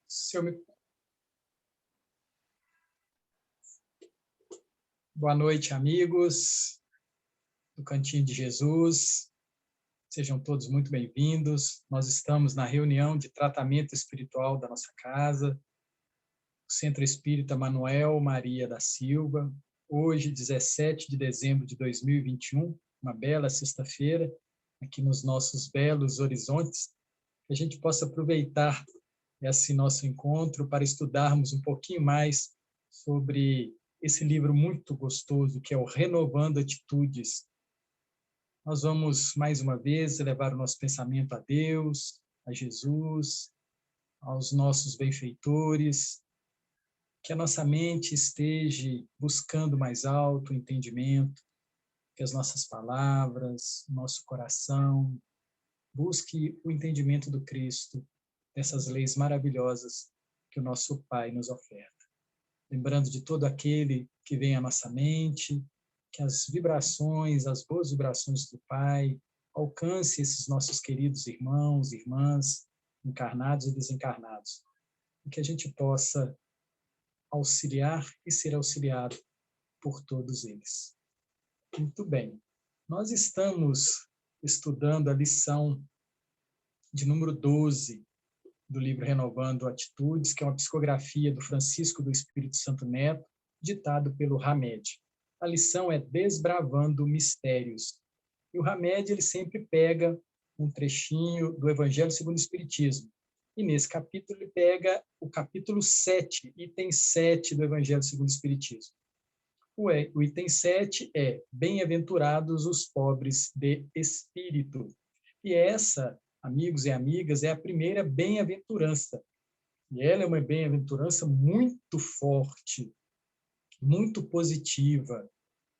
Se eu me... Boa noite, amigos do Cantinho de Jesus. Sejam todos muito bem-vindos. Nós estamos na reunião de tratamento espiritual da nossa casa, o Centro Espírita Manuel Maria da Silva. Hoje, 17 de dezembro de 2021, uma bela sexta-feira, aqui nos nossos belos horizontes, que a gente possa aproveitar esse nosso encontro para estudarmos um pouquinho mais sobre esse livro muito gostoso, que é o Renovando Atitudes. Nós vamos, mais uma vez, levar o nosso pensamento a Deus, a Jesus, aos nossos benfeitores, que a nossa mente esteja buscando mais alto o entendimento, que as nossas palavras, nosso coração, busque o entendimento do Cristo, dessas leis maravilhosas que o nosso Pai nos oferta. Lembrando de todo aquele que vem à nossa mente, que as vibrações, as boas vibrações do Pai, alcance esses nossos queridos irmãos, irmãs, encarnados e desencarnados, e que a gente possa auxiliar e ser auxiliado por todos eles. Muito bem. Nós estamos estudando a lição de número 12 do livro Renovando Atitudes, que é uma psicografia do Francisco do Espírito Santo Neto, ditado pelo Hamed. A lição é Desbravando Mistérios. E o Hamed, ele sempre pega um trechinho do Evangelho segundo o Espiritismo. E nesse capítulo ele pega o capítulo 7, item 7 do Evangelho segundo o Espiritismo. O item 7 é Bem-aventurados os pobres de espírito. E essa, amigos e amigas, é a primeira bem-aventurança. E ela é uma bem-aventurança muito forte, muito positiva,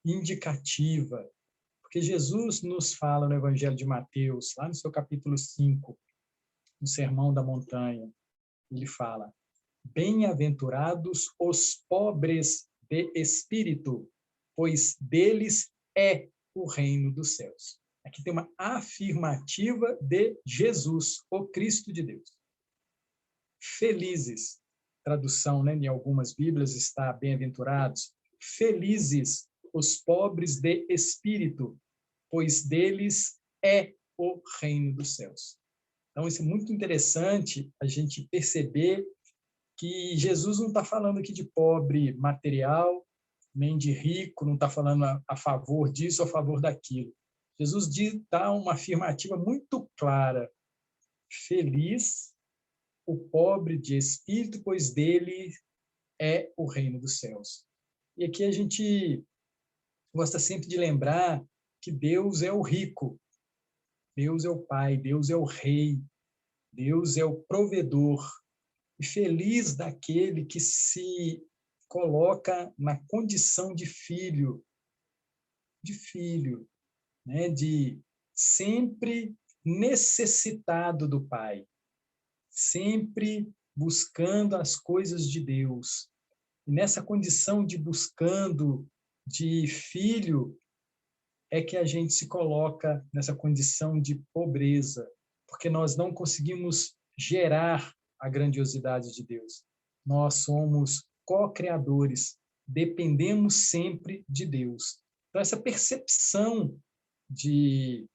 indicativa, porque Jesus nos fala no Evangelho de Mateus, lá no seu capítulo 5, no Sermão da Montanha, ele fala: Bem-aventurados os pobres de espírito, pois deles é o reino dos céus. Aqui tem uma afirmativa de Jesus, o Cristo de Deus. Felizes, tradução, né, em algumas Bíblias está bem-aventurados. Felizes os pobres de espírito, pois deles é o reino dos céus. Então, isso é muito interessante a gente perceber que Jesus não está falando aqui de pobre material, nem de rico, não está falando a favor disso ou a favor daquilo. Jesus dá uma afirmativa muito clara: feliz o pobre de espírito, pois dele é o reino dos céus. E aqui a gente gosta sempre de lembrar que Deus é o rico, Deus é o Pai, Deus é o Rei, Deus é o provedor. E feliz daquele que se coloca na condição de filho, né? De sempre necessitado do Pai, sempre buscando as coisas de Deus. E nessa condição de buscando, de filho, é que a gente se coloca nessa condição de pobreza, porque nós não conseguimos gerar a grandiosidade de Deus. Nós somos co-criadores, dependemos sempre de Deus. Então, essa percepção de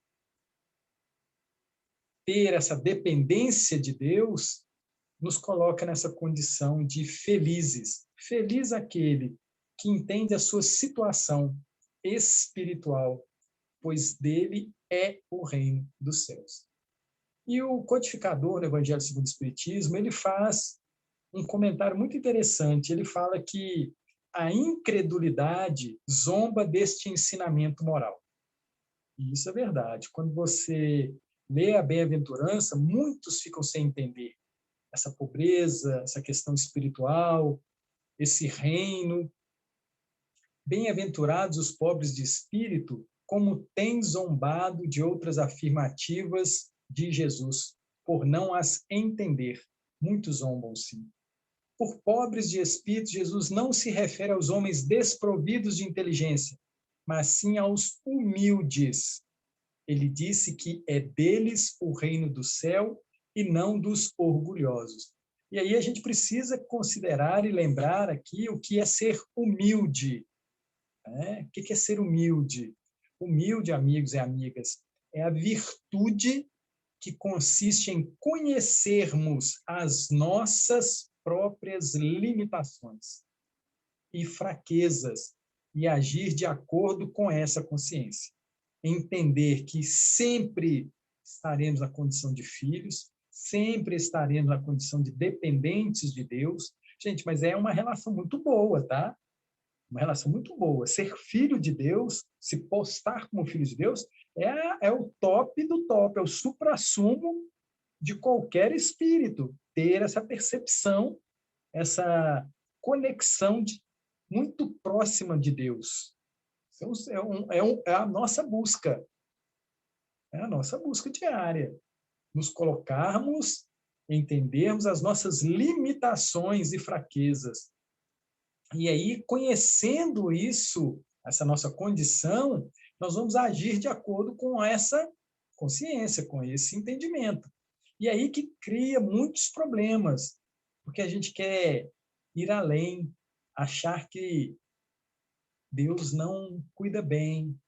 ter essa dependência de Deus nos coloca nessa condição de felizes. Feliz aquele que entende a sua situação espiritual, pois dele é o reino dos céus. E o codificador do Evangelho segundo o Espiritismo, ele faz um comentário muito interessante. Ele fala que a incredulidade zomba deste ensinamento moral. E isso é verdade. Quando você lê a bem-aventurança, muitos ficam sem entender essa pobreza, essa questão espiritual, esse reino. Bem-aventurados os pobres de espírito, como têm zombado de outras afirmativas de Jesus, por não as entender. Muitos zombam, sim. Por pobres de espírito, Jesus não se refere aos homens desprovidos de inteligência, mas sim aos humildes. Ele disse que é deles o reino do céu e não dos orgulhosos. E aí a gente precisa considerar e lembrar aqui o que é ser humilde. Né? O que é ser humilde? Humilde, amigos e amigas, é a virtude que consiste em conhecermos as nossas próprias limitações e fraquezas e agir de acordo com essa consciência. Entender que sempre estaremos na condição de filhos, sempre estaremos na condição de dependentes de Deus. Gente, mas é uma relação muito boa, tá? Uma relação muito boa. Ser filho de Deus, se postar como filho de Deus, é o top do top, é o suprassumo de qualquer espírito. Ter essa percepção, essa conexão muito próxima de Deus. É a nossa busca. É a nossa busca diária. Nos colocarmos, entendermos as nossas limitações e fraquezas. E aí, conhecendo isso, essa nossa condição, nós vamos agir de acordo com essa consciência, com esse entendimento. E aí que cria muitos problemas, porque a gente quer ir além, achar que Deus não cuida bem,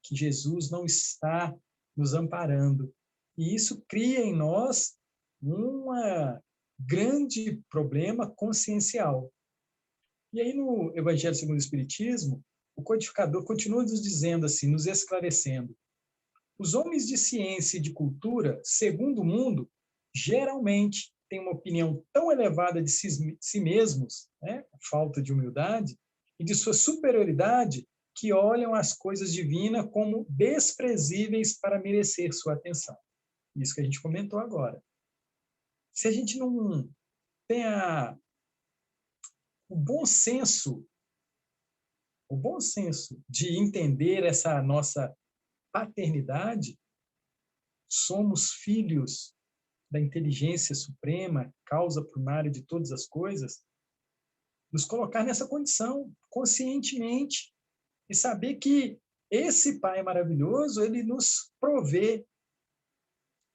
que Jesus não está nos amparando. E isso cria em nós um grande problema consciencial. E aí, no Evangelho segundo o Espiritismo, o codificador continua nos dizendo assim, nos esclarecendo: os homens de ciência e de cultura, segundo o mundo, geralmente têm uma opinião tão elevada de si mesmos, né, falta de humildade, e de sua superioridade, que olham as coisas divinas como desprezíveis para merecer sua atenção. Isso que a gente comentou agora. Se a gente não tem o bom senso de entender essa nossa paternidade, somos filhos da inteligência suprema, causa primária de todas as coisas, nos colocar nessa condição conscientemente e saber que esse Pai maravilhoso, ele nos provê.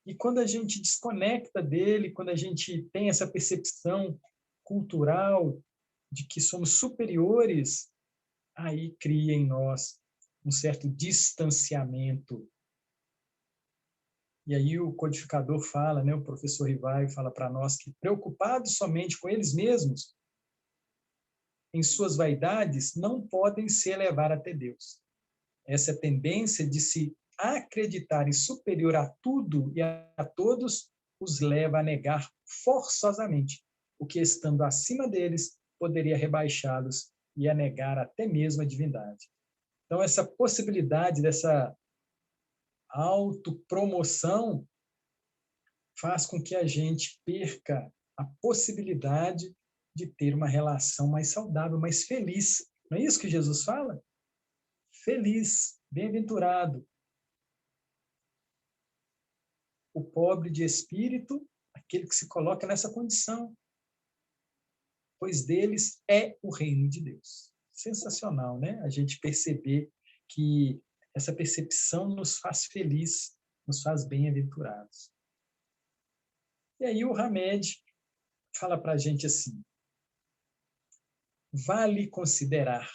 E quando a gente desconecta dele, quando a gente tem essa percepção cultural de que somos superiores, aí cria em nós um certo distanciamento. E aí o codificador fala, né, o professor Rivai fala para nós que, preocupados somente com eles mesmos, em suas vaidades, não podem se elevar até Deus. Essa tendência de se acreditarem superior a tudo e a todos os leva a negar forçosamente o que, estando acima deles, poderia rebaixá-los e a negar até mesmo a divindade. Então, essa possibilidade dessa autopromoção faz com que a gente perca a possibilidade de ter uma relação mais saudável, mais feliz. Não é isso que Jesus fala? Feliz, bem-aventurado. O pobre de espírito, aquele que se coloca nessa condição, pois deles é o reino de Deus. Sensacional, né? A gente perceber que essa percepção nos faz feliz, nos faz bem-aventurados. E aí o Hamed fala para a gente assim: vale considerar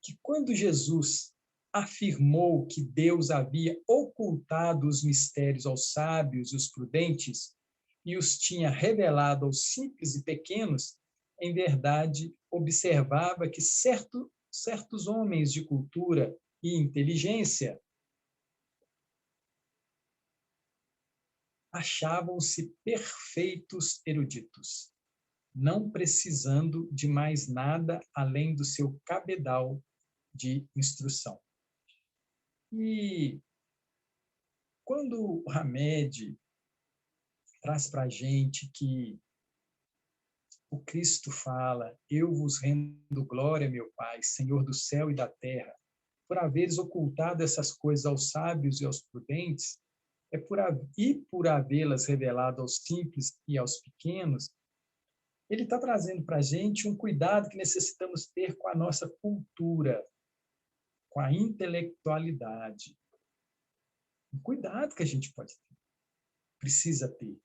que quando Jesus afirmou que Deus havia ocultado os mistérios aos sábios e os prudentes e os tinha revelado aos simples e pequenos, em verdade observava que certos homens de cultura e inteligência achavam-se perfeitos eruditos, não precisando de mais nada além do seu cabedal de instrução. E quando o Hamed traz para a gente que o Cristo fala: eu vos rendo glória, meu Pai, Senhor do céu e da terra, por haveres ocultado essas coisas aos sábios e aos prudentes, por havê-las revelado aos simples e aos pequenos, ele está trazendo para a gente um cuidado que necessitamos ter com a nossa cultura, com a intelectualidade. Um cuidado que a gente precisa ter.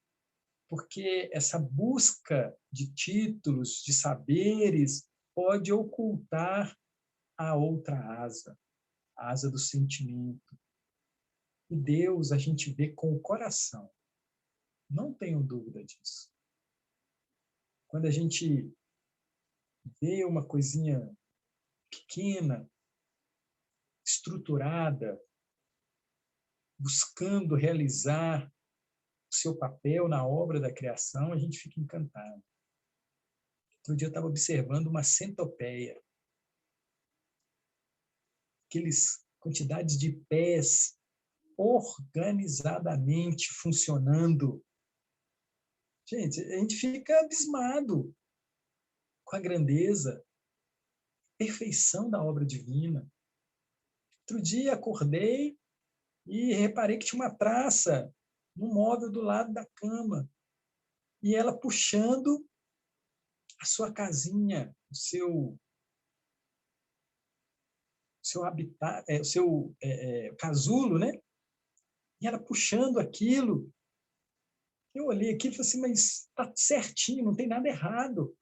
porque essa busca de títulos, de saberes, pode ocultar a outra asa, a asa do sentimento. E Deus a gente vê com o coração, não tenho dúvida disso. Quando a gente vê uma coisinha pequena, estruturada, buscando realizar o seu papel na obra da criação, a gente fica encantado. Outro dia eu estava observando uma centopeia, aqueles quantidades de pés organizadamente funcionando. Gente, a gente fica abismado com a grandeza, perfeição da obra divina. Outro dia acordei e reparei que tinha uma traça no móvel do lado da cama. E ela puxando a sua casinha, o seu habitat, o seu casulo, né? E ela puxando aquilo. Eu olhei aquilo e falei assim, mas está certinho, não tem nada errado.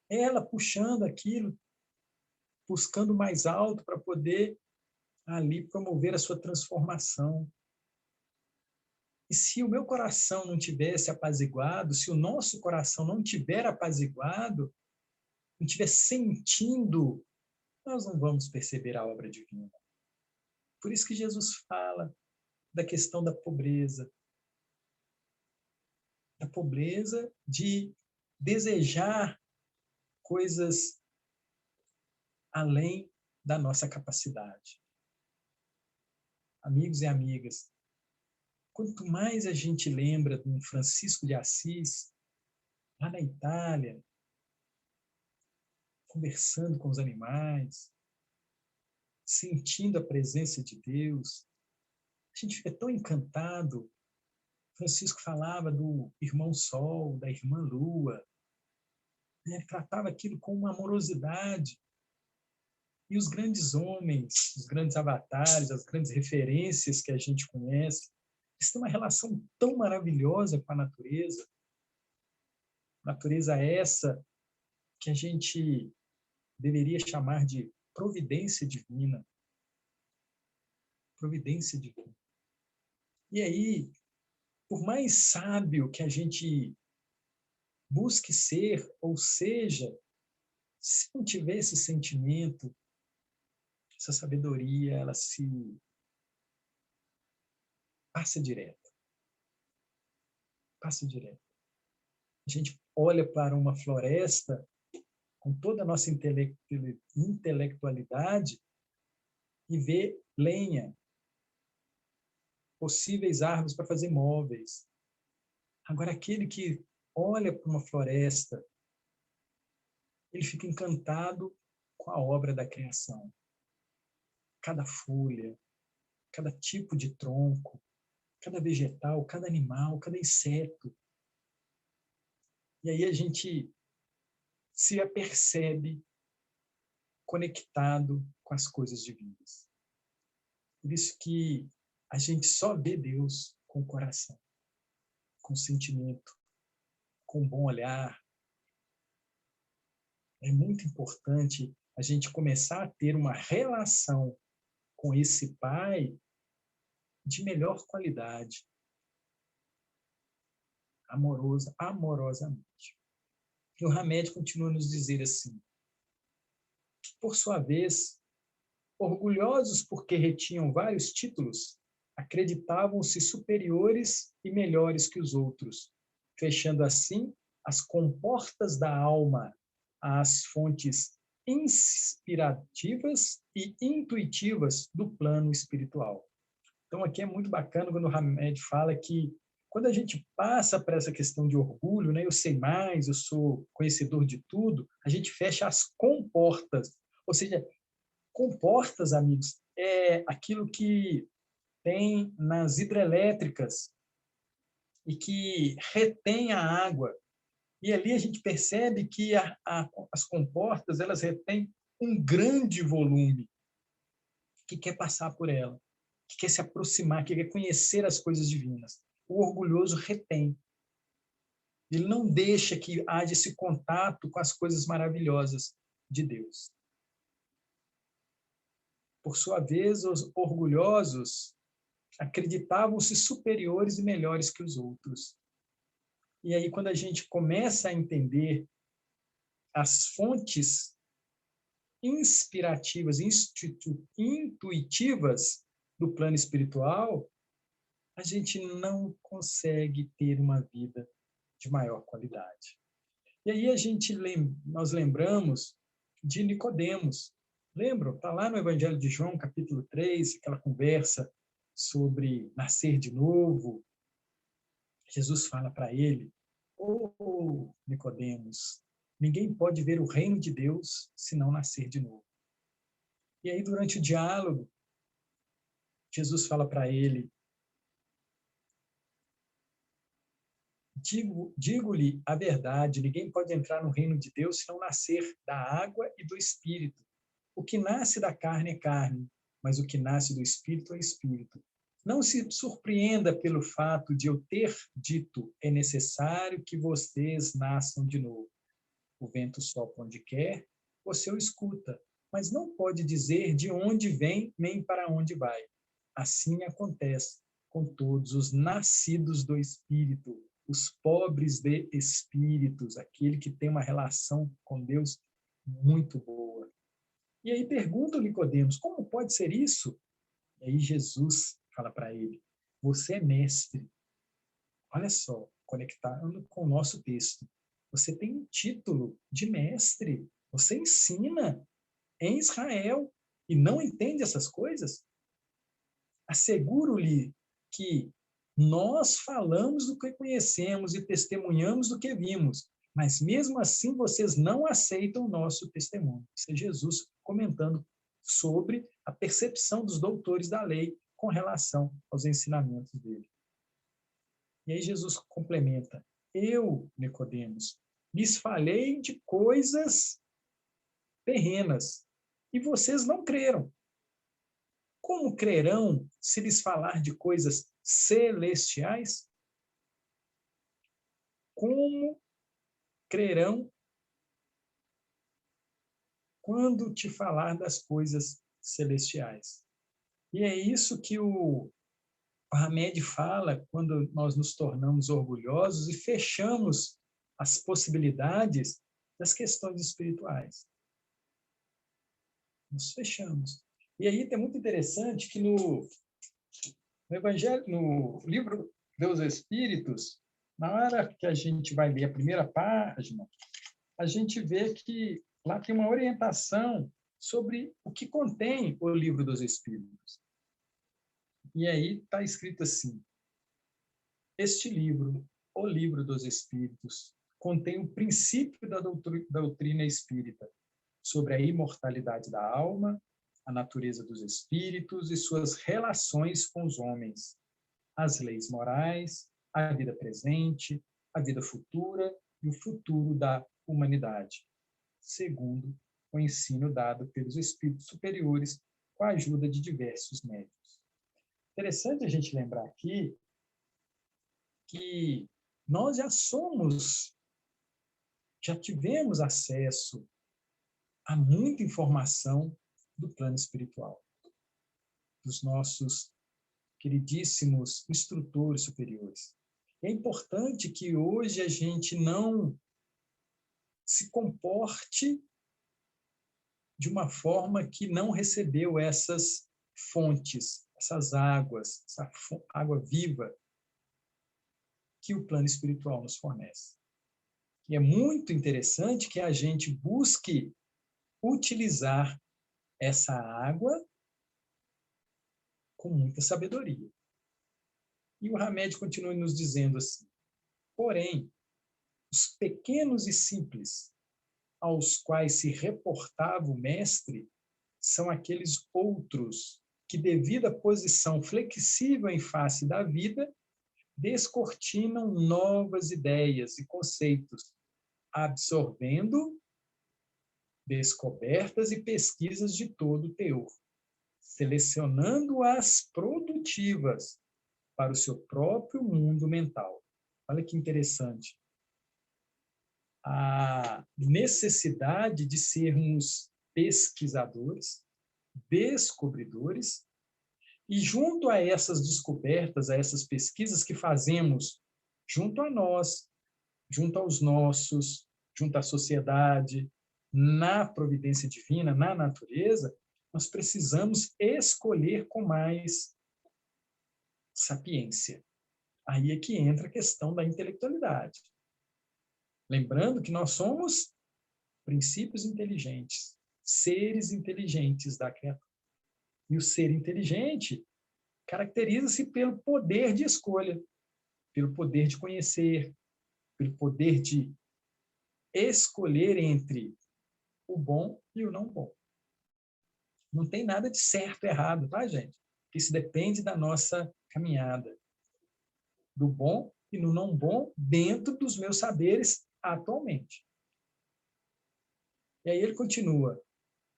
Ela puxando aquilo, buscando mais alto para poder ali promover a sua transformação. E se o meu coração não tivesse apaziguado, se o nosso coração não tiver apaziguado, não estiver sentindo, nós não vamos perceber a obra divina. Por isso que Jesus fala da questão da pobreza de desejar coisas além da nossa capacidade. Amigos e amigas, quanto mais a gente lembra de um Francisco de Assis, lá na Itália, conversando com os animais, sentindo a presença de Deus, a gente fica tão encantado. Francisco falava do irmão Sol, da irmã Lua, né? Tratava aquilo com uma amorosidade. E os grandes homens, os grandes avatares, as grandes referências que a gente conhece, eles têm uma relação tão maravilhosa com a natureza. Natureza essa que a gente deveria chamar de providência divina. Providência divina. E aí, por mais sábio que a gente busque ser, ou seja, se não tiver esse sentimento, essa sabedoria, ela se passa direto. Passa direto. A gente olha para uma floresta com toda a nossa intelectualidade e vê lenha, possíveis árvores para fazer móveis. Agora, aquele que olha para uma floresta, ele fica encantado com a obra da criação. Cada folha, cada tipo de tronco, cada vegetal, cada animal, cada inseto. E aí a gente se apercebe conectado com as coisas divinas. Por isso que a gente só vê Deus com o coração, com o sentimento, com um bom olhar. É muito importante a gente começar a ter uma relação com esse Pai de melhor qualidade, amorosamente. E o Hamed continua a nos dizer assim: por sua vez, orgulhosos porque retinham vários títulos, acreditavam-se superiores e melhores que os outros, fechando assim as comportas da alma às fontes inspirativas e intuitivas do plano espiritual. Então, aqui é muito bacana quando o Hamed fala que quando a gente passa para essa questão de orgulho, né, eu sei mais, eu sou conhecedor de tudo, a gente fecha as comportas. Ou seja, comportas, amigos, é aquilo que tem nas hidrelétricas e que retém a água. E ali a gente percebe que as comportas, elas retêm um grande volume que quer passar por ela, que quer se aproximar, que quer conhecer as coisas divinas. O orgulhoso retém. Ele não deixa que haja esse contato com as coisas maravilhosas de Deus. Por sua vez, os orgulhosos acreditavam-se superiores e melhores que os outros. E aí, quando a gente começa a entender as fontes inspirativas, intuitivas do plano espiritual, a gente não consegue ter uma vida de maior qualidade. E aí nós lembramos de Nicodemos. Lembram? Está lá no Evangelho de João, capítulo 3, aquela conversa sobre nascer de novo. Jesus fala para ele: "Ô Nicodemos, ninguém pode ver o reino de Deus se não nascer de novo." E aí, durante o diálogo, Jesus fala para ele: Digo-lhe a verdade, ninguém pode entrar no reino de Deus se não nascer da água e do Espírito. O que nasce da carne é carne, mas o que nasce do Espírito é Espírito. Não se surpreenda pelo fato de eu ter dito: é necessário que vocês nasçam de novo. O vento sopra onde quer, você o escuta, mas não pode dizer de onde vem nem para onde vai. Assim acontece com todos os nascidos do Espírito, os pobres de espíritos, aquele que tem uma relação com Deus muito boa. E aí pergunta o Nicodemos: como pode ser isso? E aí Jesus fala para ele: você é mestre. Olha só, conectando com o nosso texto. Você tem um título de mestre. Você ensina em Israel e não entende essas coisas? Asseguro-lhe que nós falamos do que conhecemos e testemunhamos do que vimos, mas mesmo assim vocês não aceitam o nosso testemunho. Isso é Jesus comentando sobre a percepção dos doutores da lei com relação aos ensinamentos dele. E aí Jesus complementa: eu, Nicodemos, lhes falei de coisas terrenas e vocês não creram. Como crerão se lhes falar de coisas celestiais? Como crerão quando te falar das coisas celestiais? E é isso que o Hamed fala quando nós nos tornamos orgulhosos e fechamos as possibilidades das questões espirituais. Nos fechamos. E aí é muito interessante que no Evangelho, no livro dos Espíritos, na hora que a gente vai ler a primeira página, a gente vê que lá tem uma orientação sobre o que contém o livro dos Espíritos. E aí está escrito assim: este livro, o livro dos Espíritos, contém o princípio da doutrina espírita sobre a imortalidade da alma, a natureza dos espíritos e suas relações com os homens, as leis morais, a vida presente, a vida futura e o futuro da humanidade, segundo o ensino dado pelos espíritos superiores com a ajuda de diversos médiuns. Interessante a gente lembrar aqui que nós já tivemos acesso a muita informação do plano espiritual, dos nossos queridíssimos instrutores superiores. É importante que hoje a gente não se comporte de uma forma que não recebeu essas fontes, essas águas, essa água viva que o plano espiritual nos fornece. E é muito interessante que a gente busque utilizar essa água com muita sabedoria. E o Hamed continua nos dizendo assim: porém, os pequenos e simples aos quais se reportava o mestre são aqueles outros que, devido à posição flexível em face da vida, descortinam novas ideias e conceitos, absorvendo descobertas e pesquisas de todo o teor, selecionando as produtivas para o seu próprio mundo mental. Olha que interessante. a necessidade de sermos pesquisadores, descobridores, e junto a essas descobertas, a essas pesquisas que fazemos junto a nós, junto aos nossos, junto à sociedade, na providência divina, na natureza, nós precisamos escolher com mais sapiência. Aí é que entra a questão da intelectualidade. Lembrando que nós somos princípios inteligentes, seres inteligentes da criatura. E o ser inteligente caracteriza-se pelo poder de escolha, pelo poder de conhecer, pelo poder de escolher entre o bom e o não bom. Não tem nada de certo e errado, tá, gente? Isso depende da nossa caminhada. Do bom e no não bom dentro dos meus saberes atualmente. E aí ele continua.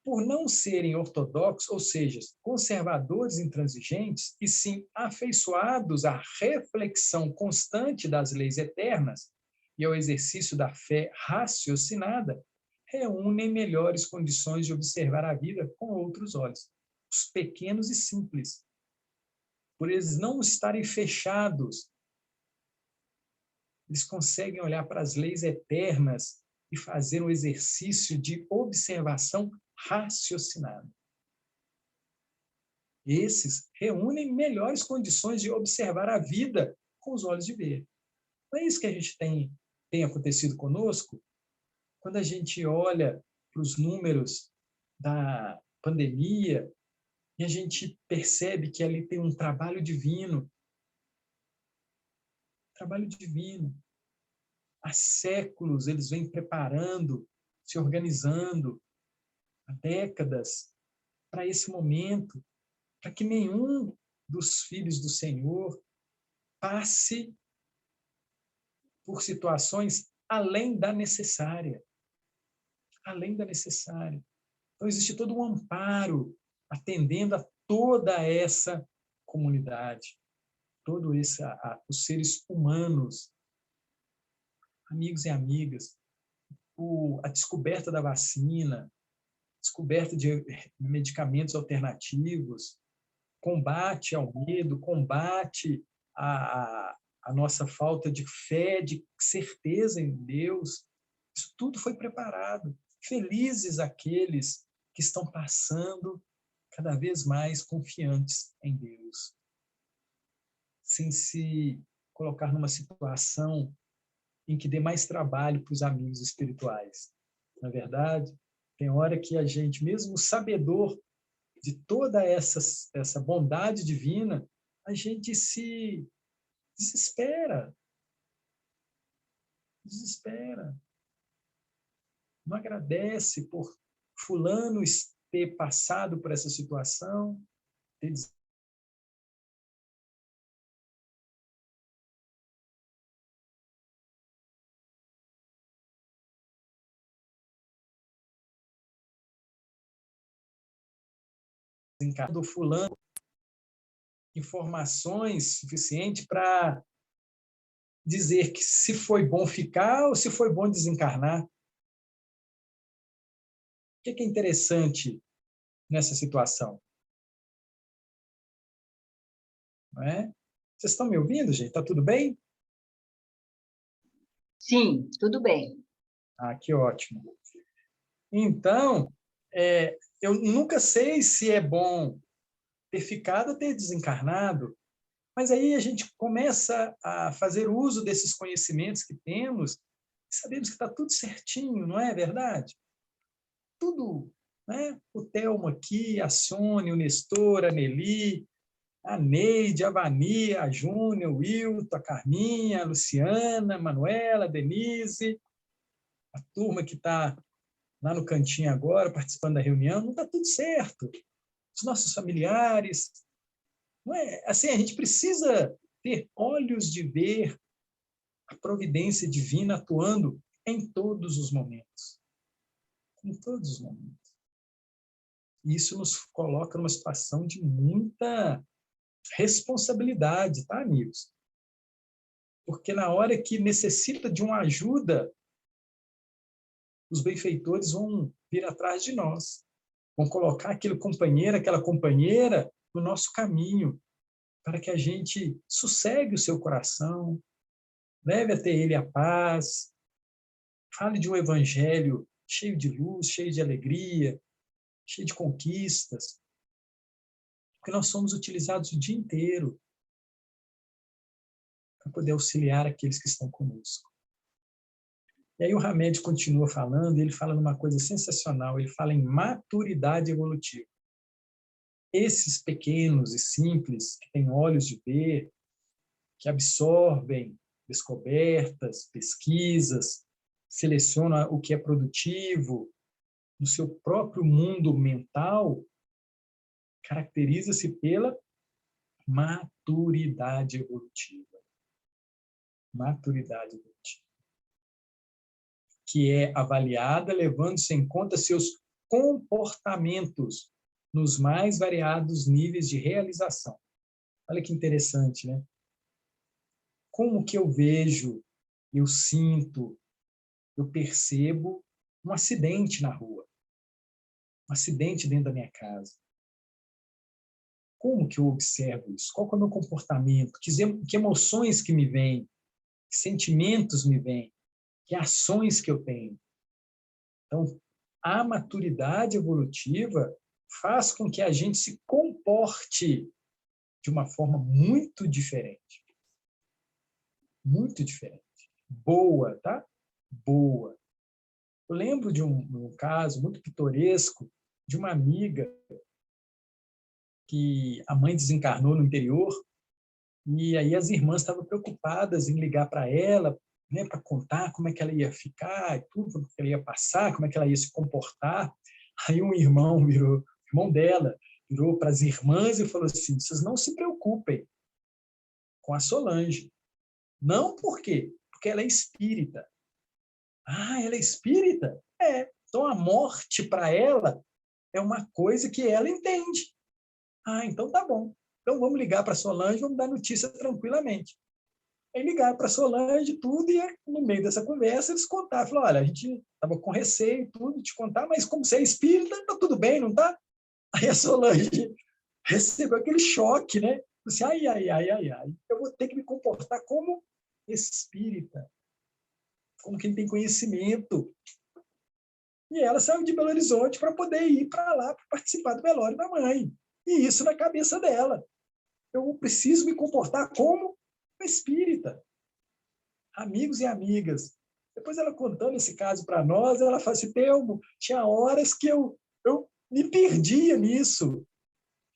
Por não serem ortodoxos, ou seja, conservadores intransigentes, e sim afeiçoados à reflexão constante das leis eternas e ao exercício da fé raciocinada, reúnem melhores condições de observar a vida com outros olhos, os pequenos e simples. Por eles não estarem fechados, eles conseguem olhar para as leis eternas e fazer um exercício de observação raciocinada. Esses reúnem melhores condições de observar a vida com os olhos de ver. Não é isso que a gente tem acontecido conosco? Quando a gente olha para os números da pandemia e a gente percebe que ali tem um trabalho divino. Trabalho divino. Há séculos eles vêm preparando, se organizando, há décadas, para esse momento, para que nenhum dos filhos do Senhor passe por situações além da necessária. Além da necessária. Então, existe todo um amparo atendendo a toda essa comunidade, todos os seres humanos, amigos e amigas, a descoberta da vacina, descoberta de medicamentos alternativos, combate ao medo, combate a nossa falta de fé, de certeza em Deus. Isso tudo foi preparado. Felizes aqueles que estão passando cada vez mais confiantes em Deus, sem se colocar numa situação em que dê mais trabalho para os amigos espirituais. Na verdade, tem hora que a gente, mesmo sabedor de toda essa bondade divina, a gente se desespera. Desespera. Não agradece por fulano ter passado por essa situação, ter desencarnado fulano informações suficientes para dizer que se foi bom ficar ou se foi bom desencarnar. O que é interessante nessa situação? Não é? Vocês estão me ouvindo, gente? Está tudo bem? Sim, tudo bem. Ah, que ótimo. Então, eu nunca sei se é bom ter ficado ou ter desencarnado, mas aí a gente começa a fazer uso desses conhecimentos que temos e sabemos que está tudo certinho, não é verdade? Tudo, né? O Telmo aqui, a Sônia, o Nestor, a Nelly, a Neide, a Vania, a Júnia, o Wilton, a Carminha, a Luciana, a Manuela, a Denise, a turma que está lá no cantinho agora, participando da reunião, não está tudo certo. Os nossos familiares. Não é? Assim, a gente precisa ter olhos de ver a providência divina atuando em todos os momentos. Em todos os momentos. E isso nos coloca numa situação de muita responsabilidade, tá, amigos? Porque na hora que necessita de uma ajuda, os benfeitores vão vir atrás de nós, vão colocar aquele companheiro, aquela companheira no nosso caminho, para que a gente sossegue o seu coração, leve até ele a paz, fale de um evangelho cheio de luz, cheio de alegria, cheio de conquistas, porque nós somos utilizados o dia inteiro para poder auxiliar aqueles que estão conosco. E aí o Hamed continua falando, e ele fala numa coisa sensacional, ele fala em maturidade evolutiva. Esses pequenos e simples, que têm olhos de ver, que absorvem descobertas, pesquisas, selecionam o que é produtivo, no seu próprio mundo mental, caracteriza-se pela maturidade evolutiva. Maturidade evolutiva. Que é avaliada levando-se em conta seus comportamentos nos mais variados níveis de realização. Olha que interessante, né? Como que eu vejo, eu sinto, eu percebo um acidente na rua, um acidente dentro da minha casa. Como que eu observo isso? Qual que é o meu comportamento? Que emoções que me vêm? Que sentimentos me vêm? Que ações que eu tenho? Então, a maturidade evolutiva faz com que a gente se comporte de uma forma muito diferente. Muito diferente. Boa, tá? Boa. Eu lembro de um caso muito pitoresco de uma amiga que a mãe desencarnou no interior e aí as irmãs estavam preocupadas em ligar para ela, né, para contar como é que ela ia ficar, tudo, como que ela ia passar, como é que ela ia se comportar. Aí um irmão dela, virou para as irmãs e falou assim: vocês não se preocupem com a Solange. Não por quê? Porque ela é espírita. Ah, ela é espírita? É. Então a morte para ela é uma coisa que ela entende. Ah, então tá bom. Então vamos ligar para a Solange, vamos dar notícia tranquilamente. Aí ligaram para a Solange, tudo, e no meio dessa conversa eles contaram. Falaram: olha, a gente estava com receio e tudo de contar, mas como você é espírita, tá tudo bem, não tá? Aí a Solange recebeu aquele choque, né? Assim, ai, eu vou ter que me comportar como espírita, como quem tem conhecimento. E ela saiu de Belo Horizonte para poder ir para lá para participar do velório da mãe. E isso na cabeça dela. Eu preciso me comportar como espírita. Amigos e amigas. Depois ela contando esse caso para nós, ela fala assim: Telmo, tinha horas que eu me perdia nisso.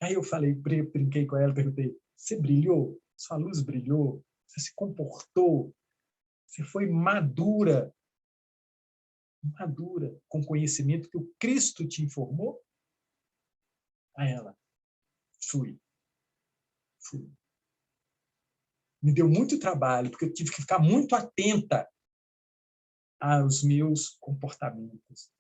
Aí eu falei, brinquei com ela, perguntei: você brilhou? Sua luz brilhou? Você se comportou? Você foi madura? Madura, com conhecimento que o Cristo te informou? Aí ela: fui. Me deu muito trabalho, porque eu tive que ficar muito atenta aos meus comportamentos.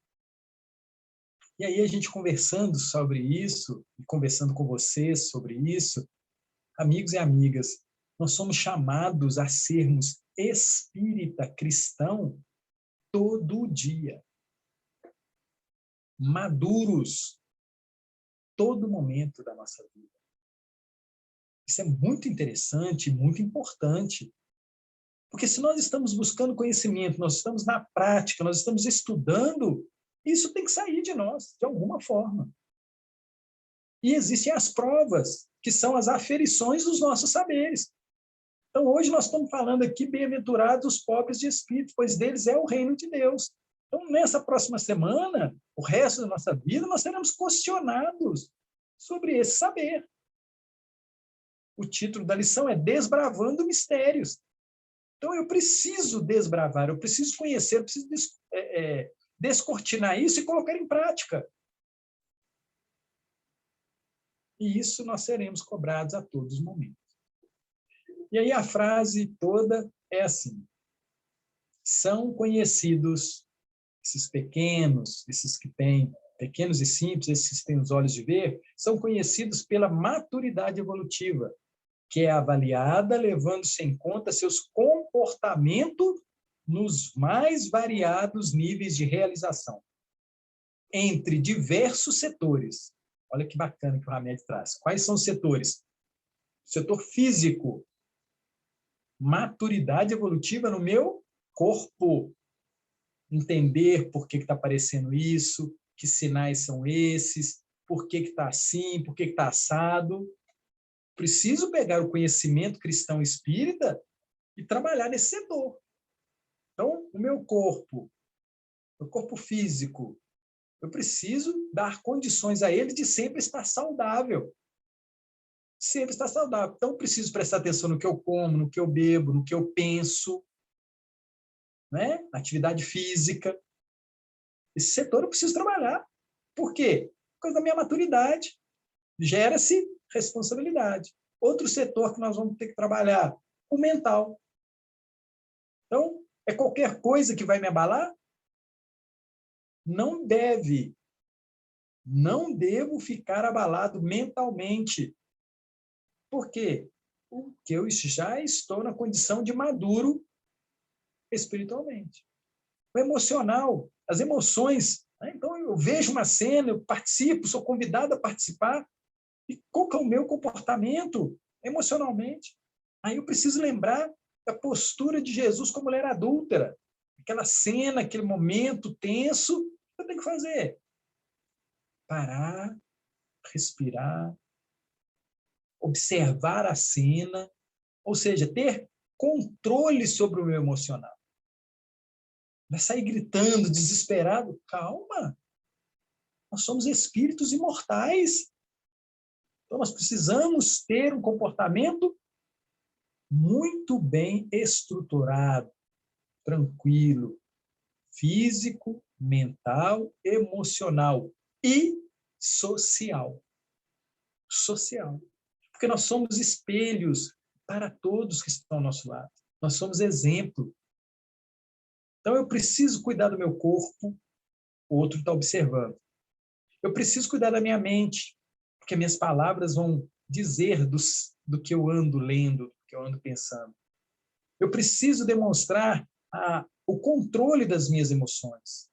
E aí a gente conversando sobre isso, e conversando com vocês sobre isso, amigos e amigas, nós somos chamados a sermos espírita cristão todo dia. Maduros todo momento da nossa vida. Isso é muito interessante, muito importante. Porque se nós estamos buscando conhecimento, nós estamos na prática, nós estamos estudando, isso tem que sair de nós, de alguma forma. E existem as provas, que são as aferições dos nossos saberes. Então, hoje nós estamos falando aqui, bem-aventurados os pobres de espírito, pois deles é o reino de Deus. Então, nessa próxima semana, o resto da nossa vida, nós seremos questionados sobre esse saber. O título da lição é Desbravando Mistérios. Então, eu preciso desbravar, eu preciso conhecer, eu preciso descortinar isso e colocar em prática. E isso nós seremos cobrados a todos os momentos. E aí a frase toda é assim: são conhecidos esses pequenos, esses que têm pequenos e simples, esses que têm os olhos de ver, são conhecidos pela maturidade evolutiva, que é avaliada levando-se em conta seus comportamentos nos mais variados níveis de realização, entre diversos setores. Olha que bacana que o Hamed traz. Quais são os setores? Setor físico, maturidade evolutiva no meu corpo. Entender por que está aparecendo isso, que sinais são esses, por que está assim, por que está assado. Preciso pegar o conhecimento cristão espírita e trabalhar nesse setor. Então, o meu corpo físico, eu preciso dar condições a ele de sempre estar saudável. Sempre estar saudável. Então, preciso prestar atenção no que eu como, no que eu bebo, no que eu penso, né? Na atividade física. Esse setor eu preciso trabalhar. Por quê? Por causa da minha maturidade. Gera-se responsabilidade. Outro setor que nós vamos ter que trabalhar, o mental. Então, é qualquer coisa que vai me abalar? Não devo ficar abalado mentalmente. Por quê? Porque eu já estou na condição de maduro espiritualmente. O emocional, as emoções. Né? Então, eu vejo uma cena, eu participo, sou convidado a participar. E qual que é o meu comportamento emocionalmente? Aí eu preciso lembrar da postura de Jesus com a mulher adúltera. Aquela cena, aquele momento tenso, o que eu tenho que fazer? Parar, respirar, observar a cena, ou seja, ter controle sobre o meu emocional. Não é sair gritando, desesperado. Calma! Nós somos espíritos imortais. Então, nós precisamos ter um comportamento muito bem estruturado, tranquilo, físico, mental, emocional e social. Social. Porque nós somos espelhos para todos que estão ao nosso lado. Nós somos exemplo. Então, eu preciso cuidar do meu corpo, o outro está observando. Eu preciso cuidar da minha mente, porque minhas palavras vão dizer do que eu ando lendo, do que eu ando pensando. Eu preciso demonstrar o controle das minhas emoções.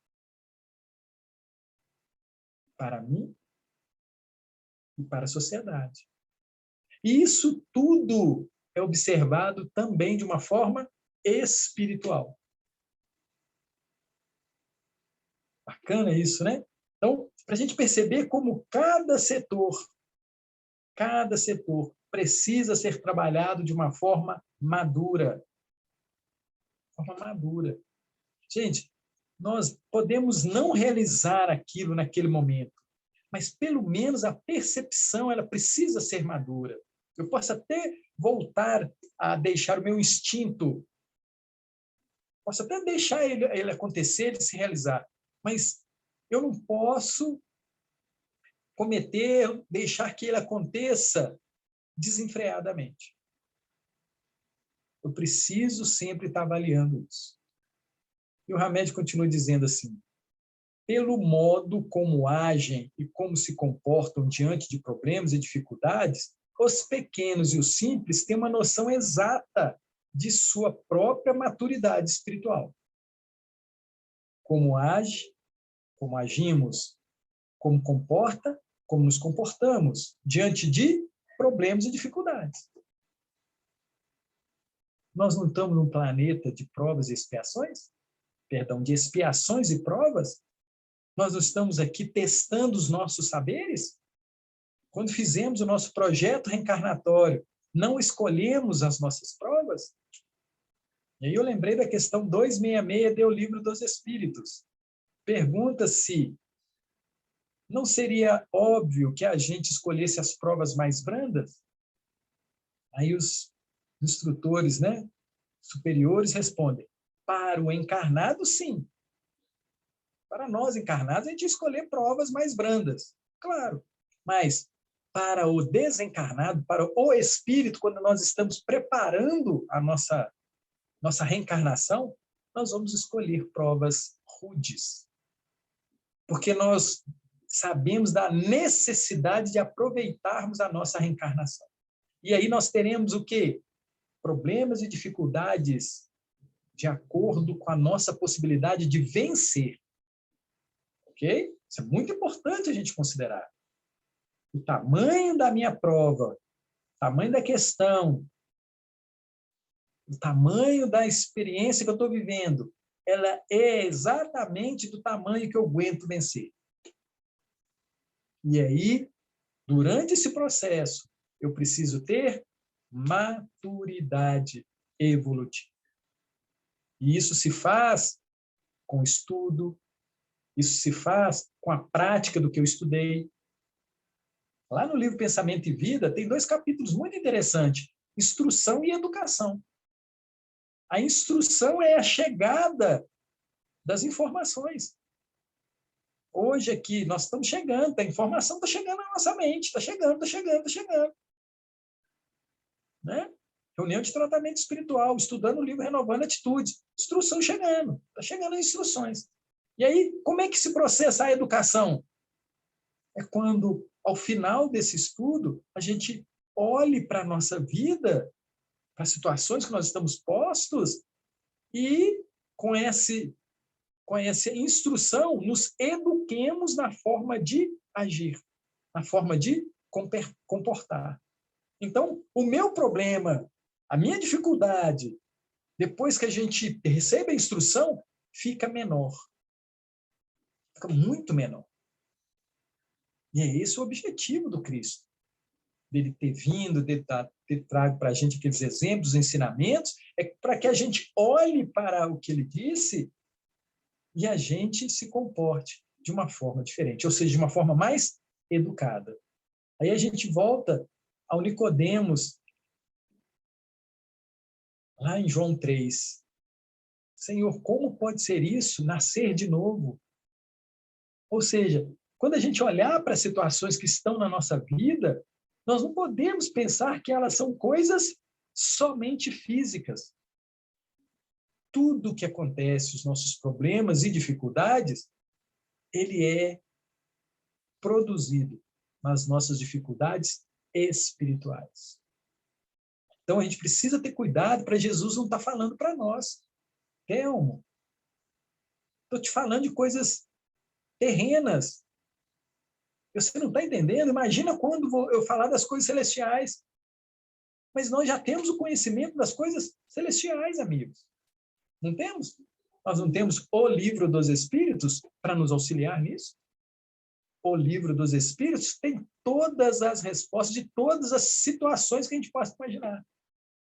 Para mim e para a sociedade. E isso tudo é observado também de uma forma espiritual. Bacana isso, né? Então, para a gente perceber como cada setor precisa ser trabalhado de uma forma madura. Gente, nós podemos não realizar aquilo naquele momento, mas pelo menos a percepção ela precisa ser madura. Eu posso até voltar a deixar o meu instinto, posso até deixar ele acontecer, ele se realizar, mas eu não posso deixar que ele aconteça desenfreadamente. Eu preciso sempre estar avaliando isso. E o Hamed continua dizendo assim: pelo modo como agem e como se comportam diante de problemas e dificuldades, os pequenos e os simples têm uma noção exata de sua própria maturidade espiritual. Como age, como agimos, como comporta, como nos comportamos diante de problemas e dificuldades. Nós não estamos num planeta de provas e expiações? Perdão, de expiações e provas? Nós estamos aqui testando os nossos saberes? Quando fizemos o nosso projeto reencarnatório, não escolhemos as nossas provas? E aí eu lembrei da questão 266 do Livro dos Espíritos. Pergunta-se, não seria óbvio que a gente escolhesse as provas mais brandas? Aí os instrutores, né, superiores respondem, para o encarnado, sim. Para nós encarnados, a gente escolher provas mais brandas, claro. Mas para o desencarnado, para o espírito, quando nós estamos preparando a nossa reencarnação, nós vamos escolher provas rudes. Porque nós sabemos da necessidade de aproveitarmos a nossa reencarnação. E aí nós teremos o quê? Problemas e dificuldades de acordo com a nossa possibilidade de vencer. Ok? Isso é muito importante a gente considerar. O tamanho da minha prova, o tamanho da questão, o tamanho da experiência que eu estou vivendo, ela é exatamente do tamanho que eu aguento vencer. E aí, durante esse processo, eu preciso ter maturidade evolutiva. E isso se faz com estudo, isso se faz com a prática do que eu estudei. Lá no livro Pensamento e Vida, tem 2 capítulos muito interessantes, instrução e educação. A instrução é a chegada das informações. Hoje aqui, nós estamos chegando, a informação está chegando na nossa mente, está chegando. Né? Reunião de tratamento espiritual, estudando o livro Renovando Atitudes, instrução chegando, está chegando as instruções. E aí, como é que se processa a educação? É quando, ao final desse estudo, a gente olhe para a nossa vida, para as situações que nós estamos postos, e com essa instrução, nos eduquemos na forma de agir, na forma de comportar. Então, o meu problema, a minha dificuldade, depois que a gente recebe a instrução, fica menor. Fica muito menor. E é esse o objetivo do Cristo. Dele ter vindo, de ter trago para a gente aqueles exemplos, ensinamentos, é para que a gente olhe para o que ele disse e a gente se comporte de uma forma diferente, ou seja, de uma forma mais educada. Aí a gente volta ao Nicodemos, lá em João 3. Senhor, como pode ser isso, nascer de novo? Ou seja, quando a gente olhar para as situações que estão na nossa vida, nós não podemos pensar que elas são coisas somente físicas. Tudo que acontece, os nossos problemas e dificuldades, ele é produzido nas nossas dificuldades espirituais. Então, a gente precisa ter cuidado para Jesus não estar falando para nós. Telmo, estou te falando de coisas terrenas. Você não está entendendo? Imagina quando eu falar das coisas celestiais. Mas nós já temos o conhecimento das coisas celestiais, amigos. Não temos? Nós não temos o livro dos Espíritos para nos auxiliar nisso? O livro dos Espíritos tem todas as respostas de todas as situações que a gente possa imaginar.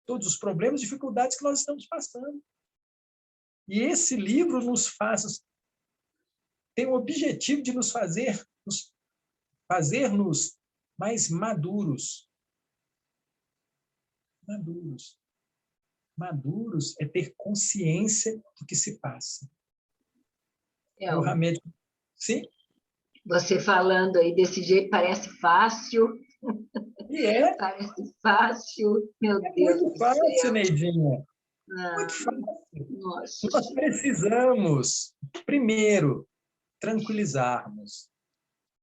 Todos os problemas e dificuldades que nós estamos passando. E esse livro tem o objetivo de nos fazer-nos mais maduros. Maduros é ter consciência do que se passa. O remédio... Sim? Você falando aí desse jeito parece fácil. E é. Parece fácil, meu Deus muito fácil, Neidinha. Muito fácil. Nossa. Nós precisamos, primeiro, tranquilizarmos.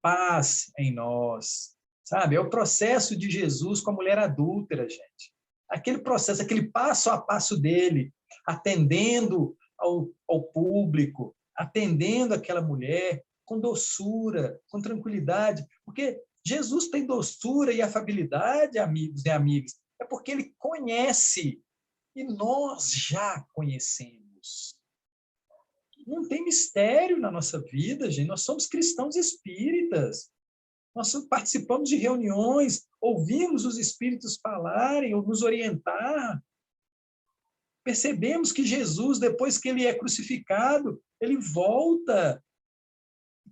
Paz em nós. Sabe? É o processo de Jesus com a mulher adúltera, gente. Aquele processo, aquele passo a passo dele, atendendo ao público, atendendo aquela mulher com doçura, com tranquilidade, porque Jesus tem doçura e afabilidade, amigos e amigas, é porque ele conhece, e nós já conhecemos. Não tem mistério na nossa vida, gente, nós somos cristãos espíritas, nós participamos de reuniões, ouvimos os espíritos falarem ou nos orientar, percebemos que Jesus, depois que ele é crucificado, ele volta,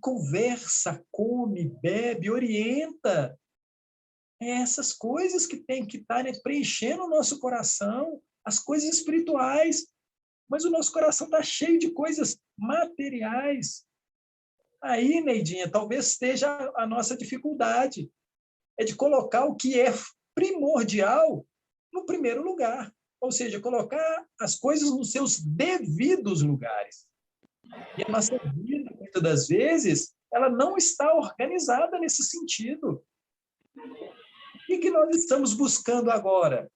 conversa, come, bebe, orienta. É essas coisas que tem que estar preenchendo o nosso coração, as coisas espirituais. Mas o nosso coração está cheio de coisas materiais. Aí, Neidinha, talvez esteja a nossa dificuldade. É de colocar o que é primordial no primeiro lugar. Ou seja, colocar as coisas nos seus devidos lugares. E a nossa vida, muitas das vezes, ela não está organizada nesse sentido. O que nós estamos buscando agora?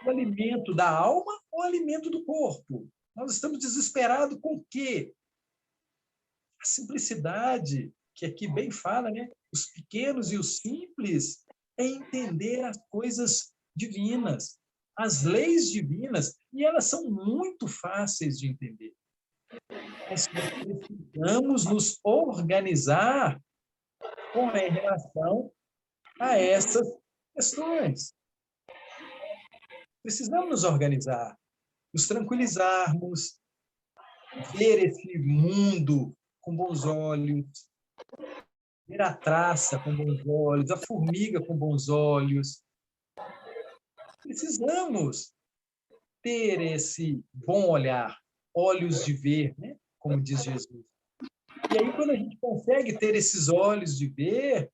O alimento da alma o alimento do corpo. Nós estamos desesperados com o quê? A simplicidade, que aqui bem fala, né? Os pequenos e os simples, é entender as coisas divinas, as leis divinas, e elas são muito fáceis de entender. Mas nós precisamos nos organizar com relação a essas questões. Precisamos nos organizar, nos tranquilizarmos, ver esse mundo com bons olhos, ver a traça com bons olhos, a formiga com bons olhos. Precisamos ter esse bom olhar, olhos de ver, né? Como diz Jesus. E aí, quando a gente consegue ter esses olhos de ver,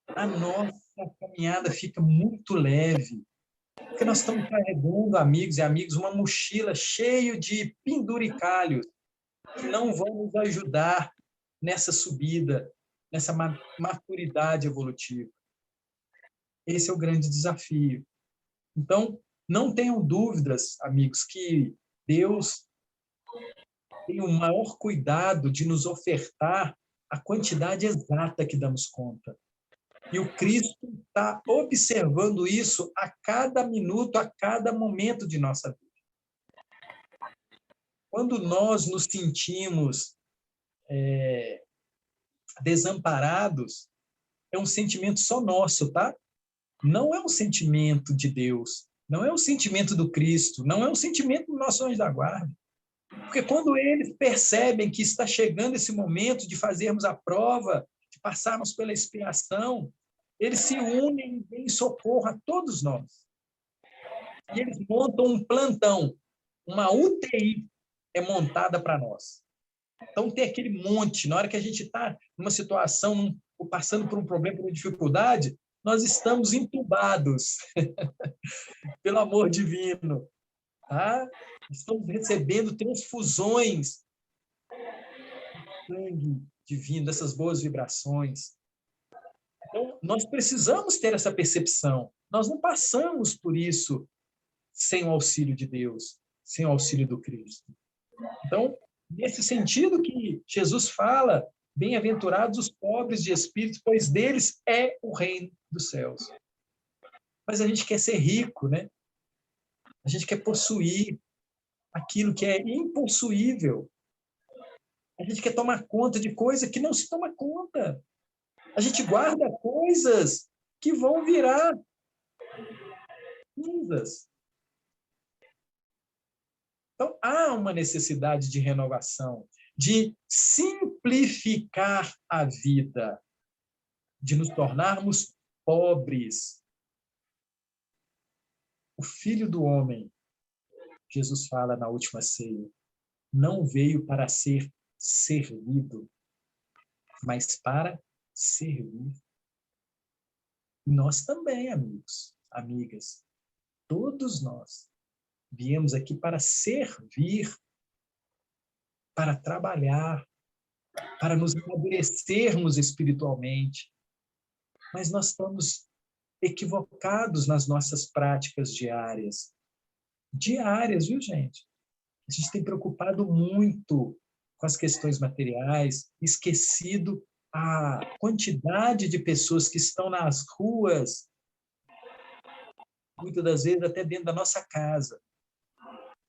a nossa caminhada fica muito leve. Porque nós estamos carregando, amigos e amigas, uma mochila cheia de penduricalhos que não vão nos ajudar nessa subida, nessa maturidade evolutiva. Esse é o grande desafio. Então, não tenham dúvidas, amigos, que Deus tem o maior cuidado de nos ofertar a quantidade exata que damos conta. E o Cristo está observando isso a cada minuto, a cada momento de nossa vida. Quando nós nos sentimos desamparados, é um sentimento só nosso, tá? Não é um sentimento de Deus, não é um sentimento do Cristo, não é um sentimento dos nossos anjos da guarda. Porque quando eles percebem que está chegando esse momento de fazermos a prova, de passarmos pela expiação, eles se unem em socorro a todos nós. E eles montam um plantão, uma UTI é montada para nós. Então, tem aquele monte, na hora que a gente está numa situação, passando por um problema, por uma dificuldade, nós estamos entubados pelo amor divino. Tá? Estamos recebendo transfusões de sangue divino, dessas boas vibrações. Então, nós precisamos ter essa percepção. Nós não passamos por isso sem o auxílio de Deus, sem o auxílio do Cristo. Então, nesse sentido que Jesus fala, bem-aventurados os pobres de espírito, pois deles é o reino dos céus. Mas a gente quer ser rico, né? A gente quer possuir aquilo que é impossuível. A gente quer tomar conta de coisa que não se toma conta. A gente guarda coisas que vão virar cinzas. Então, há uma necessidade de renovação, de simplificar a vida, de nos tornarmos pobres. O Filho do Homem, Jesus fala na última ceia, não veio para ser servido, mas para servir. E nós também, amigos, amigas, todos nós viemos aqui para servir, para trabalhar, para nos amadurecermos espiritualmente. Mas nós estamos equivocados nas nossas práticas diárias. Diárias, viu, gente? A gente tem preocupado muito com as questões materiais, esquecido a quantidade de pessoas que estão nas ruas, muitas das vezes até dentro da nossa casa,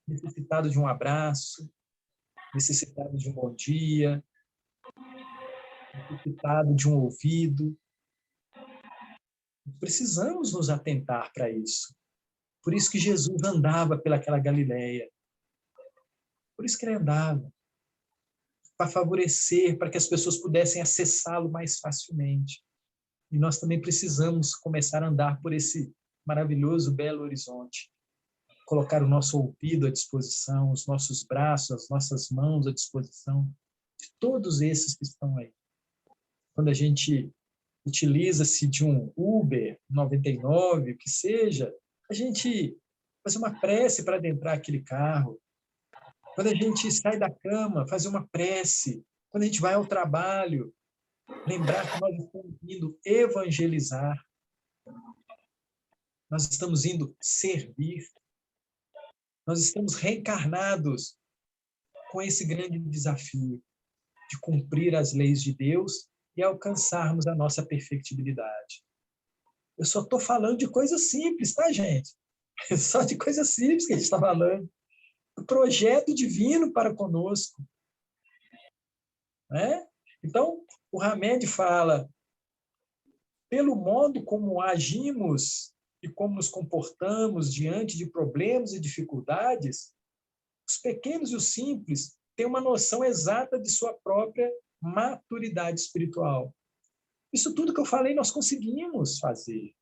necessitado de um abraço, necessitado de um bom dia, necessitado de um ouvido. Precisamos nos atentar para isso. Por isso que Jesus andava pelaquela Galileia. Por isso que ele andava. Para favorecer, para que as pessoas pudessem acessá-lo mais facilmente. E nós também precisamos começar a andar por esse maravilhoso, belo horizonte. Colocar o nosso ouvido à disposição, os nossos braços, as nossas mãos à disposição de todos esses que estão aí. Quando a gente utiliza-se de um Uber 99, o que seja, a gente fazer uma prece para adentrar aquele carro. Quando a gente sai da cama, fazer uma prece. Quando a gente vai ao trabalho, lembrar que nós estamos indo evangelizar. Nós estamos indo servir. Nós estamos reencarnados com esse grande desafio de cumprir as leis de Deus e alcançarmos a nossa perfectibilidade. Eu só estou falando de coisas simples, tá, gente? Só de coisas simples que a gente está falando. O projeto divino para conosco. Né? Então, o Hamed fala, pelo modo como agimos e como nos comportamos diante de problemas e dificuldades, os pequenos e os simples têm uma noção exata de sua própria maturidade espiritual. Isso tudo que eu falei, nós conseguimos fazer.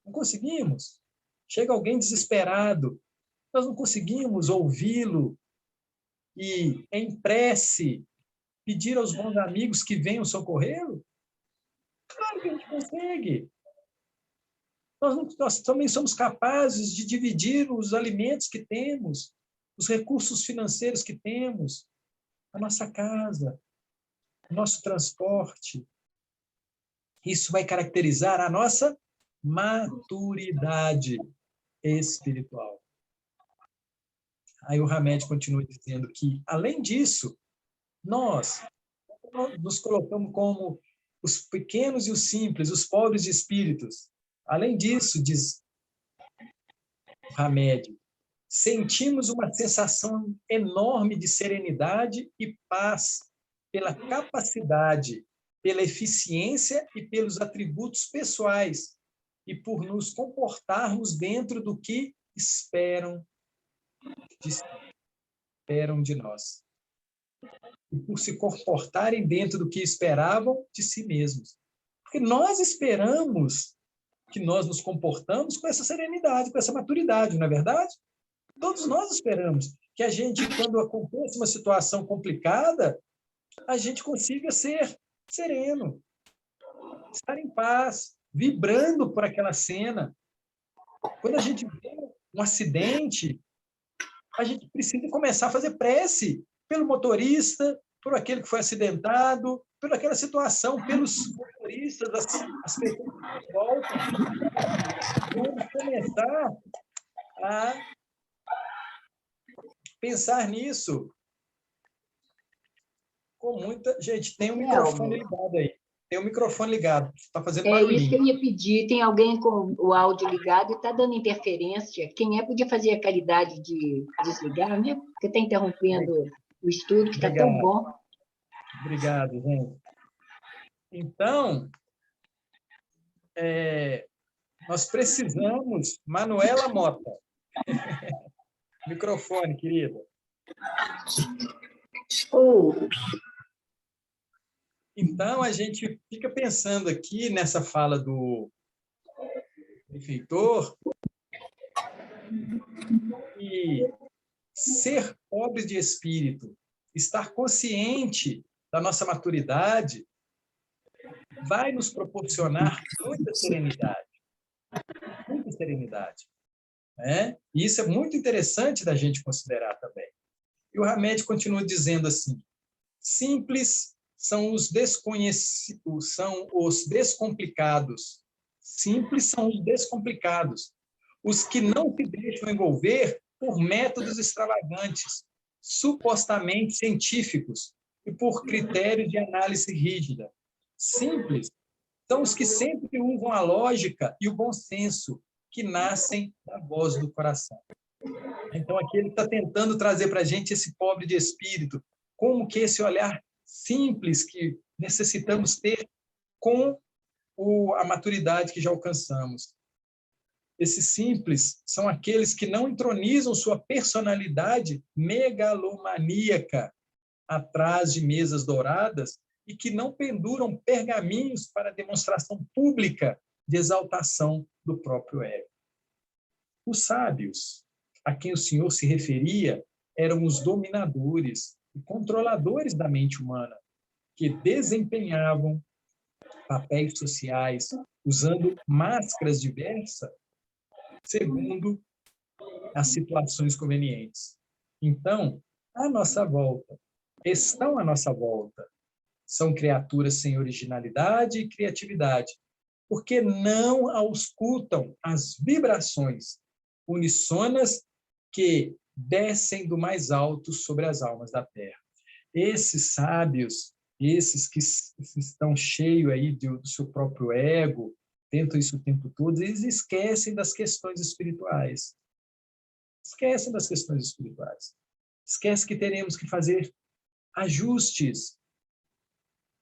Não conseguimos? Chega alguém desesperado, nós não conseguimos ouvi-lo e, em prece, pedir aos bons amigos que venham socorrê-lo? Claro que a gente consegue. Nós também somos capazes de dividir os alimentos que temos, os recursos financeiros que temos, a nossa casa, o nosso transporte. Isso vai caracterizar a nossa maturidade espiritual. Aí o Hamed continua dizendo que, além disso, nós nos colocamos como os pequenos e os simples, os pobres de espíritos. Além disso, diz o Hamed, sentimos uma sensação enorme de serenidade e paz pela capacidade, pela eficiência e pelos atributos pessoais e por nos comportarmos dentro do que esperam de nós. E por se comportarem dentro do que esperavam de si mesmos. Porque nós esperamos que nós nos comportamos com essa serenidade, com essa maturidade, não é verdade? Todos nós esperamos que a gente, quando acontece uma situação complicada, a gente consiga ser sereno, estar em paz, vibrando por aquela cena. Quando a gente vê um acidente, a gente precisa começar a fazer prece pelo motorista, por aquele que foi acidentado, por aquela situação, pelos motoristas, as pessoas que voltam. Vamos começar a pensar nisso com muita... Gente, tem um microfone ligado aí. Tem um microfone ligado. Está fazendo barulhinho. É isso que eu ia pedir. Tem alguém com o áudio ligado e está dando interferência. Quem podia fazer a caridade de desligar, né? Porque está interrompendo o estudo, que está tão bom. Obrigado, gente. Então, nós precisamos... Manuela Mota. Microfone, querida. Então, a gente fica pensando aqui nessa fala do benfeitor e ser pobre de espírito, estar consciente da nossa maturidade, vai nos proporcionar muita serenidade. Muita serenidade. Né? E isso é muito interessante da gente considerar também. E o Hamed continua dizendo assim, simples são os desconhecidos, são os descomplicados. Simples são os descomplicados. Os que não se deixam envolver por métodos extravagantes, supostamente científicos, e por critérios de análise rígida. Simples são os que sempre usam a lógica e o bom senso, que nascem da voz do coração. Então, aqui ele está tentando trazer para a gente esse pobre de espírito, como que esse olhar simples que necessitamos ter com a maturidade que já alcançamos. Esses simples são aqueles que não entronizam sua personalidade megalomaníaca atrás de mesas douradas e que não penduram pergaminhos para demonstração pública de exaltação do próprio ego. Os sábios, a quem o Senhor se referia, eram os dominadores e controladores da mente humana, que desempenhavam papéis sociais, usando máscaras diversas, segundo as situações convenientes. Então, à nossa volta, estão à nossa volta, são criaturas sem originalidade e criatividade, porque não auscultam as vibrações unissonas que descem do mais alto sobre as almas da terra. Esses sábios, esses que estão cheios aí do seu próprio ego, tentam isso o tempo todo, eles esquecem das questões espirituais. Esquecem das questões espirituais. Esquecem que teremos que fazer ajustes,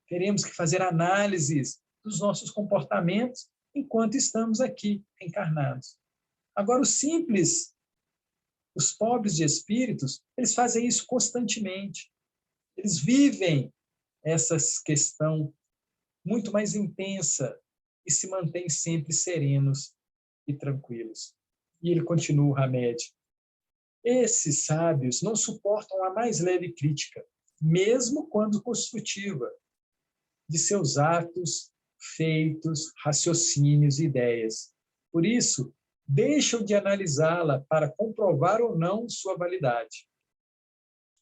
teremos que fazer análises dos nossos comportamentos enquanto estamos aqui encarnados. Agora, os simples, os pobres de espíritos, eles fazem isso constantemente. Eles vivem essa questão muito mais intensa e se mantêm sempre serenos e tranquilos. E ele continua, o Hamed. Esses sábios não suportam a mais leve crítica, mesmo quando construtiva, de seus atos, feitos, raciocínios e ideias. Por isso, deixam de analisá-la para comprovar ou não sua validade.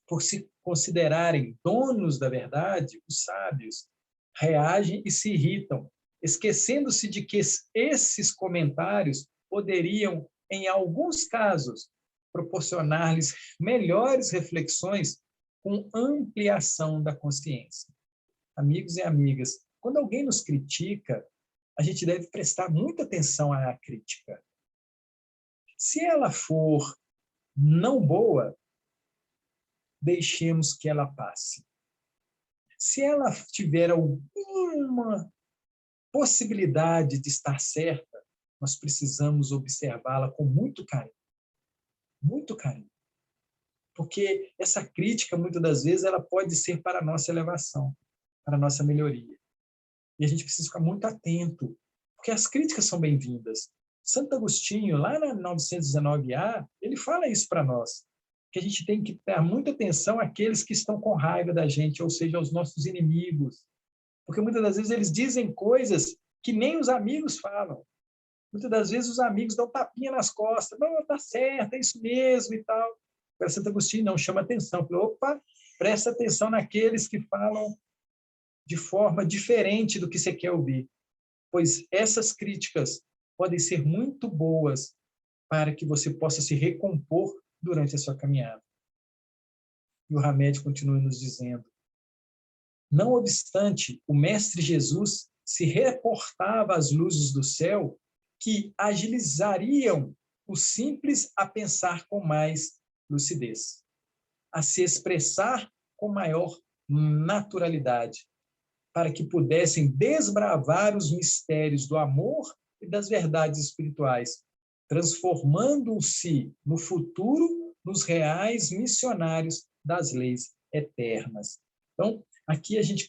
Por se considerarem donos da verdade, os sábios reagem e se irritam, esquecendo-se de que esses comentários poderiam, em alguns casos, proporcionar-lhes melhores reflexões com ampliação da consciência. Amigos e amigas, quando alguém nos critica, a gente deve prestar muita atenção à crítica. Se ela for não boa, deixemos que ela passe. Se ela tiver alguma possibilidade de estar certa, nós precisamos observá-la com muito carinho. Muito carinho. Porque essa crítica, muitas das vezes, ela pode ser para a nossa elevação, para a nossa melhoria. E a gente precisa ficar muito atento, porque as críticas são bem-vindas. Santo Agostinho, lá na 919A, ele fala isso para nós, que a gente tem que dar muita atenção àqueles que estão com raiva da gente, ou seja, aos nossos inimigos. Porque muitas das vezes eles dizem coisas que nem os amigos falam. Muitas das vezes os amigos dão tapinha nas costas. Não, tá certo, é isso mesmo e tal. Para Santo Agostinho, não, chama atenção. Opa, presta atenção naqueles que falam de forma diferente do que você quer ouvir. Pois essas críticas podem ser muito boas para que você possa se recompor durante a sua caminhada. E o Hamed continua nos dizendo: não obstante, o Mestre Jesus se reportava às luzes do céu que agilizariam o simples a pensar com mais lucidez, a se expressar com maior naturalidade, para que pudessem desbravar os mistérios do amor e das verdades espirituais, transformando-se no futuro nos reais missionários das leis eternas. Então, aqui a gente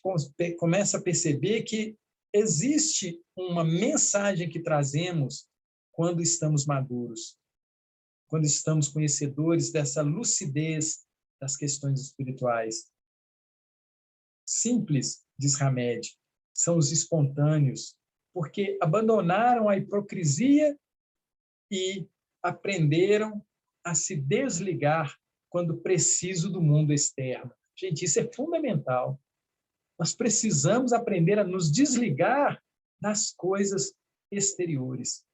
começa a perceber que existe uma mensagem que trazemos quando estamos maduros, quando estamos conhecedores dessa lucidez das questões espirituais. Simples, diz Hamed, são os espontâneos, porque abandonaram a hipocrisia e aprenderam a se desligar quando preciso do mundo externo. Gente, isso é fundamental. Nós precisamos aprender a nos desligar das coisas exteriores.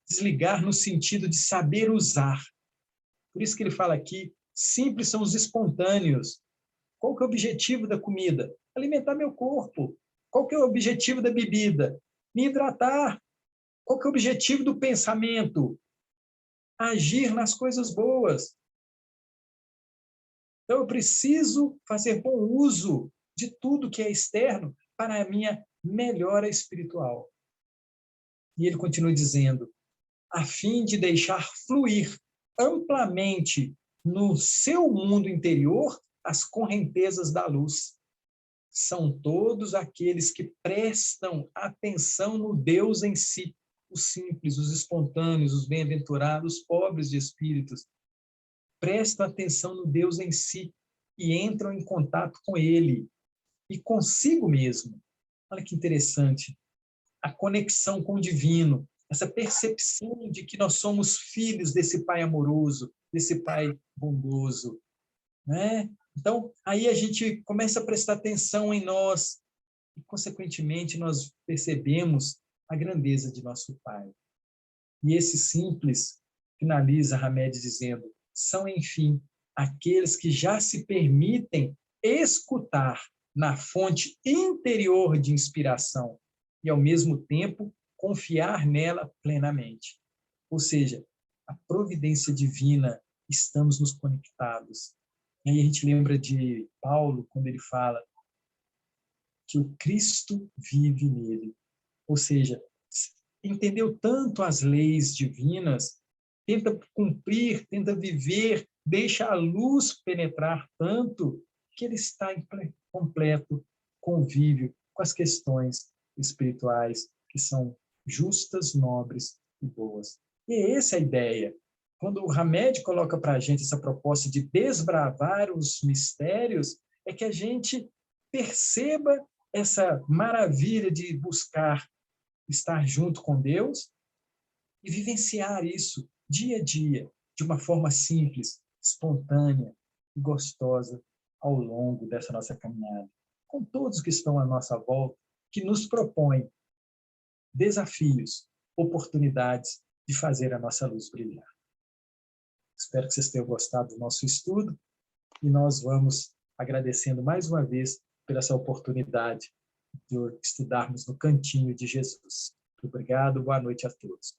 Desligar no sentido de saber usar. Por isso que ele fala aqui, simples são os espontâneos. Qual que é o objetivo da comida? Alimentar meu corpo. Qual que é o objetivo da bebida? Me hidratar. Qual que é o objetivo do pensamento? Agir nas coisas boas. Então, eu preciso fazer bom uso de tudo que é externo para a minha melhora espiritual. E ele continua dizendo, a fim de deixar fluir amplamente no seu mundo interior as correntezas da luz. São todos aqueles que prestam atenção no Deus em si, os simples, os espontâneos, os bem-aventurados, os pobres de espíritos. Prestam atenção no Deus em si e entram em contato com Ele e consigo mesmo. Olha que interessante. A conexão com o divino, essa percepção de que nós somos filhos desse Pai amoroso, desse Pai bondoso, né? Então, aí a gente começa a prestar atenção em nós e, consequentemente, nós percebemos a grandeza de nosso Pai. E esse simples finaliza Hamed dizendo, são, enfim, aqueles que já se permitem escutar na fonte interior de inspiração e, ao mesmo tempo, confiar nela plenamente. Ou seja, a providência divina, estamos nos conectados. E aí a gente lembra de Paulo, quando ele fala que o Cristo vive nele. Ou seja, entendeu tanto as leis divinas, tenta cumprir, tenta viver, deixa a luz penetrar tanto que ele está em completo convívio com as questões espirituais que são justas, nobres e boas. E essa é a ideia. Quando o Hamed coloca para a gente essa proposta de desbravar os mistérios, é que a gente perceba essa maravilha de buscar estar junto com Deus e vivenciar isso dia a dia, de uma forma simples, espontânea e gostosa ao longo dessa nossa caminhada, com todos que estão à nossa volta, que nos propõem desafios, oportunidades de fazer a nossa luz brilhar. Espero que vocês tenham gostado do nosso estudo e nós vamos agradecendo mais uma vez por essa oportunidade de estudarmos no Cantinho de Jesus. Muito obrigado, boa noite a todos.